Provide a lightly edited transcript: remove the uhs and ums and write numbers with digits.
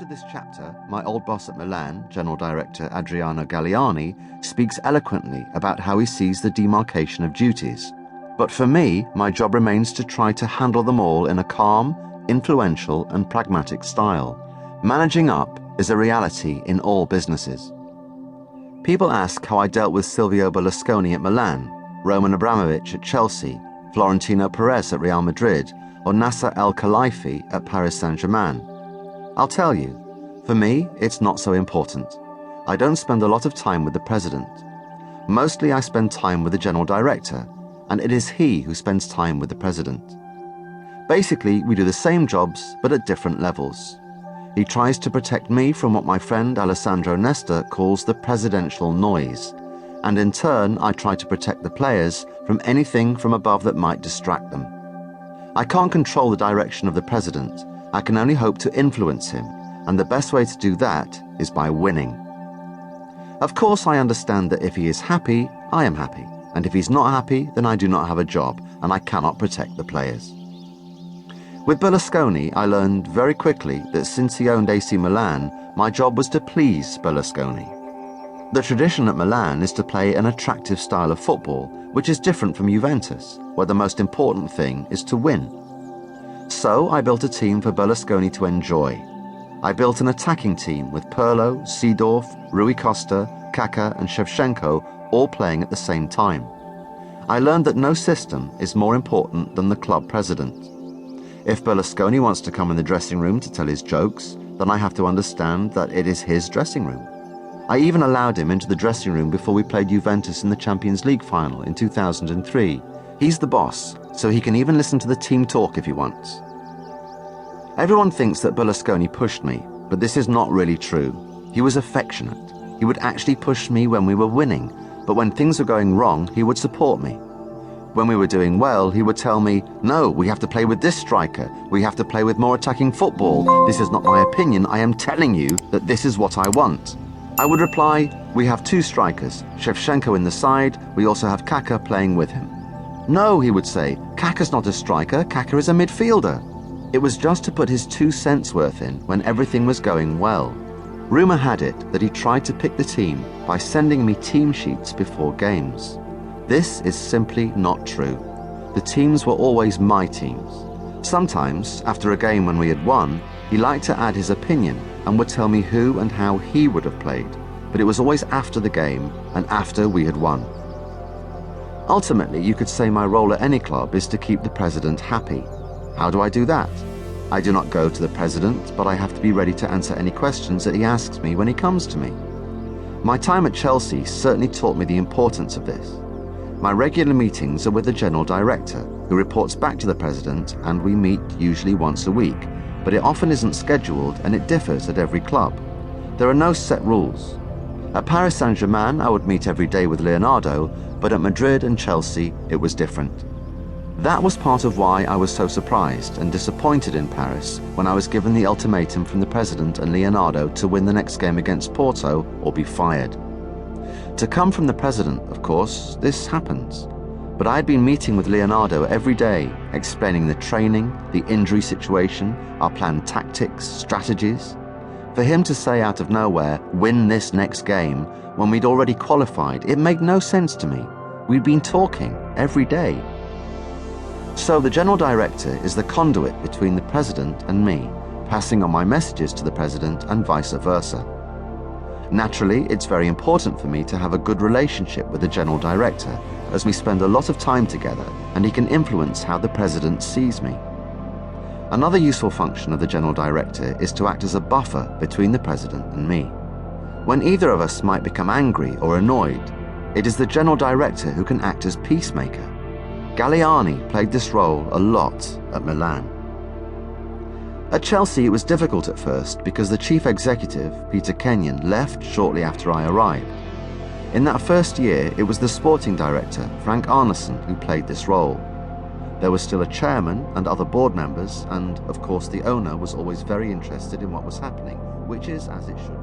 After this chapter, my old boss at Milan, General Director Adriano Galliani, speaks eloquently about how he sees the demarcation of duties. But for me, my job remains to try to handle them all in a calm, influential and pragmatic style. Managing up is a reality in all businesses. People ask how I dealt with Silvio Berlusconi at Milan, Roman Abramovich at Chelsea, Florentino Perez at Real Madrid, or Nasser Al-Khelaifi at Paris Saint-Germain. I'll tell you, for me, it's not so important. I don't spend a lot of time with the president. Mostly I spend time with the general director, and it is he who spends time with the president. Basically, we do the same jobs, but at different levels. He tries to protect me from what my friend Alessandro Nesta calls the presidential noise, and in turn, I try to protect the players from anything from above that might distract them. I can't control the direction of the president. I can only hope to influence him, and the best way to do that is by winning. Of course, I understand that if he is happy, I am happy, and if he's not happy, then I do not have a job, and I cannot protect the players. With Berlusconi, I learned very quickly that since he owned AC Milan, my job was to please Berlusconi. The tradition at Milan is to play an attractive style of football, which is different from Juventus, where the most important thing is to win. So I built a team for Berlusconi to enjoy. I built an attacking team with Pirlo, Seedorf, Rui Costa, Kaká and Shevchenko all playing at the same time. I learned that no system is more important than the club president. If Berlusconi wants to come in the dressing room to tell his jokes, then I have to understand that it is his dressing room. I even allowed him into the dressing room before we played Juventus in the Champions League final in 2003. He's the boss, so he can even listen to the team talk if he wants. Everyone thinks that Berlusconi pushed me, but this is not really true. He was affectionate. He would actually push me when we were winning, but when things were going wrong, he would support me. When we were doing well, he would tell me, "No, we have to play with this striker. We have to play with more attacking football. This is not my opinion. I am telling you that this is what I want." I would reply, "We have two strikers, Shevchenko in the side. We also have Kaká playing with him." "No," he would say, "Kaká's not a striker. Kaká is a midfielder." It was just to put his 2 cents worth in when everything was going well. Rumour had it that he tried to pick the team by sending me team sheets before games. This is simply not true. The teams were always my teams. Sometimes, after a game when we had won, he liked to add his opinion and would tell me who and how he would have played, but it was always after the game and after we had won. Ultimately, you could say my role at any club is to keep the president happy. How do I do that? I do not go to the president, but I have to be ready to answer any questions that he asks me when he comes to me. My time at Chelsea certainly taught me the importance of this. My regular meetings are with the general director, who reports back to the president, and we meet usually once a week, but it often isn't scheduled and it differs at every club. There are no set rules. At Paris Saint-Germain, I would meet every day with Leonardo, but at Madrid and Chelsea, it was different. That was part of why I was so surprised and disappointed in Paris when I was given the ultimatum from the president and Leonardo to win the next game against Porto or be fired. To come from the president, of course, this happens. But I had been meeting with Leonardo every day, explaining the training, the injury situation, our planned tactics, strategies. For him to say out of nowhere, "Win this next game," when we'd already qualified, it made no sense to me. We'd been talking every day. So the general director is the conduit between the president and me, passing on my messages to the president and vice versa. Naturally, it's very important for me to have a good relationship with the general director, as we spend a lot of time together and he can influence how the president sees me. Another useful function of the general director is to act as a buffer between the president and me. When either of us might become angry or annoyed, it is the general director who can act as peacemaker. Galliani played this role a lot at Milan. At Chelsea, it was difficult at first because the chief executive, Peter Kenyon, left shortly after I arrived. In that first year, it was the sporting director, Frank Arneson, who played this role. There was still a chairman and other board members, and of course the owner was always very interested in what was happening, which is as it should be.